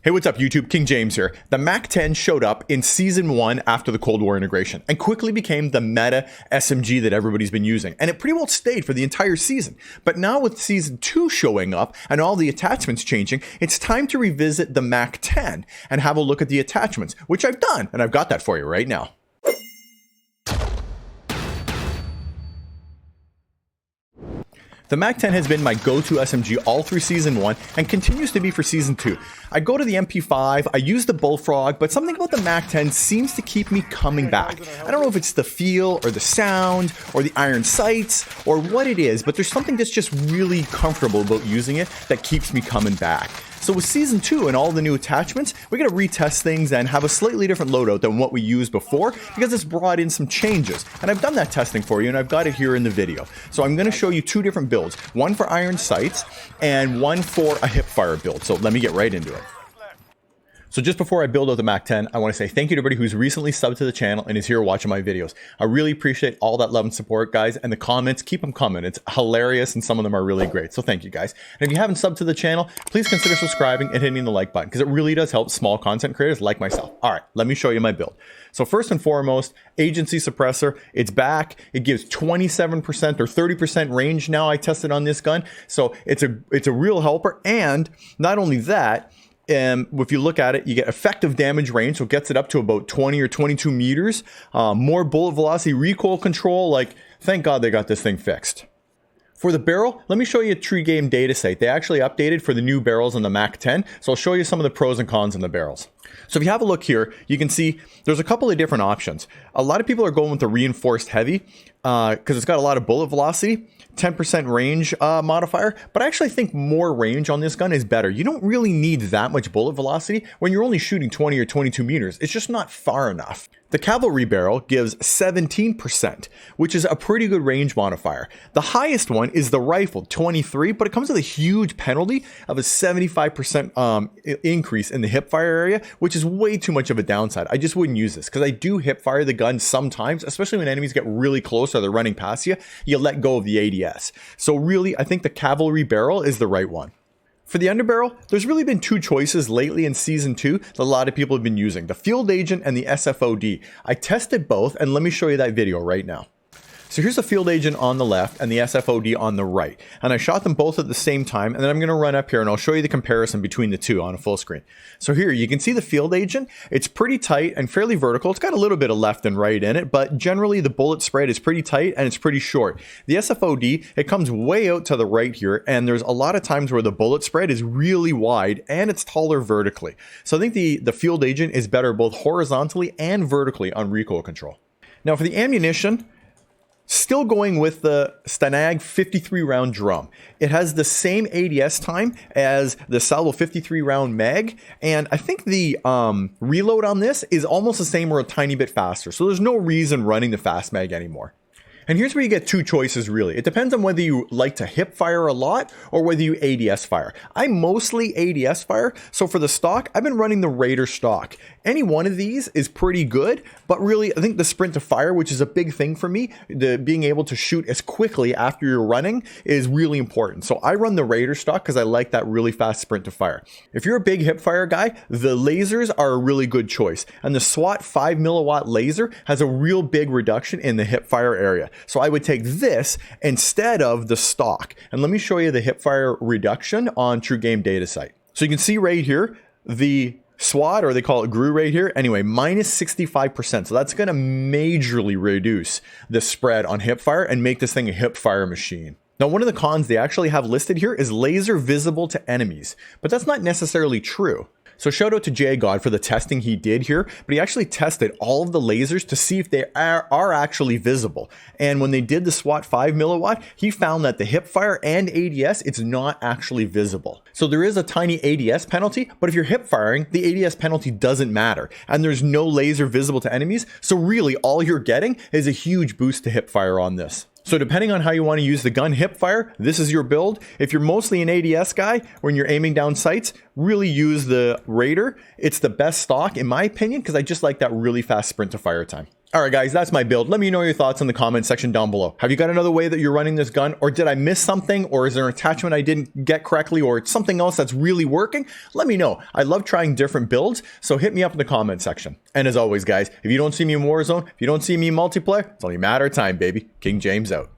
Hey, what's up YouTube? King James here. The MAC10 showed up in Season 1 after the Cold War integration and quickly became the meta SMG that everybody's been using. And it pretty well stayed for the entire season. But now with Season 2 showing up and all the attachments changing, it's time to revisit the MAC10 and have a look at the attachments, which I've done, and I've got that for you right now. The MAC10 has been my go-to SMG all through Season 1 and continues to be for Season 2. I go to the MP5, I use the Bullfrog, but something about the MAC10 seems to keep me coming back. I don't know if it's the feel or the sound or the iron sights or what it is, but there's something that's just really comfortable about using it that keeps me coming back. So with Season 2 and all the new attachments, we're going to retest things and have a slightly different loadout than what we used before because it's brought in some changes. And I've done that testing for you and I've got it here in the video. So I'm going to show you two different builds, one for iron sights and one for a hipfire build. So let me get right into it. So just before I build out the MAC10, I want to say thank you to everybody who's recently subbed to the channel and is here watching my videos. I really appreciate all that love and support, guys, and the comments, keep them coming. It's hilarious and some of them are really great. So thank you, guys. And if you haven't subbed to the channel, please consider subscribing and hitting the like button because it really does help small content creators like myself. All right, let me show you my build. So first and foremost, agency suppressor, it's back. It gives 27% or 30% range now. I tested on this gun. So it's a real helper. And not only that, if you look at it, you get effective damage range, so it gets it up to about 20 or 22 meters. More bullet velocity, recoil control, like, thank God they got this thing fixed. For the barrel, let me show you a true game data site. They actually updated for the new barrels on the MAC10, so I'll show you some of the pros and cons on the barrels. So if you have a look here, you can see there's a couple of different options. A lot of people are going with the reinforced heavy because it's got a lot of bullet velocity. 10% range modifier, but I actually think more range on this gun is better. You don't really need that much bullet velocity when you're only shooting 20 or 22 meters. It's just not far enough. The cavalry barrel gives 17%, which is a pretty good range modifier. The highest one is the rifle, 23, but it comes with a huge penalty of a 75% increase in the hipfire area, which is way too much of a downside. I just wouldn't use this because I do hipfire the gun sometimes, especially when enemies get really close or they're running past you, you let go of the ADS. So really, I think the cavalry barrel is the right one. For the underbarrel, there's really been two choices lately in Season 2 that a lot of people have been using, the Field Agent and the SFOD. I tested both, and let me show you that video right now. So here's the Field Agent on the left and the SFOD on the right. And I shot them both at the same time, and then I'm going to run up here and I'll show you the comparison between the two on a full screen. So here you can see the Field Agent. It's pretty tight and fairly vertical. It's got a little bit of left and right in it, but generally the bullet spread is pretty tight and it's pretty short. The SFOD, it comes way out to the right here, and there's a lot of times where the bullet spread is really wide and it's taller vertically. So I think the Field Agent is better both horizontally and vertically on recoil control. Now for the ammunition, still going with the Stanag 53 round drum. It has the same ADS time as the Salvo 53 round mag, and I think the reload on this is almost the same or a tiny bit faster, so there's no reason running the fast mag anymore. And here's where you get two choices really. It depends on whether you like to hip fire a lot or whether you ADS fire. I mostly ADS fire, so for the stock, I've been running the Raider stock. Any one of these is pretty good, but really I think the sprint to fire, which is a big thing for me, the being able to shoot as quickly after you're running is really important. So I run the Raider stock because I like that really fast sprint to fire. If you're a big hip fire guy, the lasers are a really good choice. And the SWAT 5 milliwatt laser has a real big reduction in the hip fire area. So I would take this instead of the stock. And let me show you the hipfire reduction on True Game data site. So you can see right here, the SWAT, or they call it GRU right here, anyway, minus 65%. So that's going to majorly reduce the spread on hipfire and make this thing a hipfire machine. Now, one of the cons they actually have listed here is laser visible to enemies, but that's not necessarily true. So shout out to J God for the testing he did here, but he actually tested all of the lasers to see if they are actually visible. And when they did the SWAT 5 milliwatt, he found that the hipfire and ADS, it's not actually visible. So there is a tiny ADS penalty, but if you're hip firing, the ADS penalty doesn't matter. And there's no laser visible to enemies. So really all you're getting is a huge boost to hip fire on this. So depending on how you want to use the gun hipfire, this is your build. If you're mostly an ADS guy, when you're aiming down sights, really use the Raider. It's the best stock in my opinion because I just like that really fast sprint to fire time. All right, guys, that's my build. Let me know your thoughts in the comment section down below. Have you got another way that you're running this gun, or did I miss something, or is there an attachment I didn't get correctly, or something else that's really working? Let me know. I love trying different builds, so hit me up in the comment section. And as always, guys, if you don't see me in Warzone, if you don't see me in multiplayer, it's only a matter of time, baby. King James out.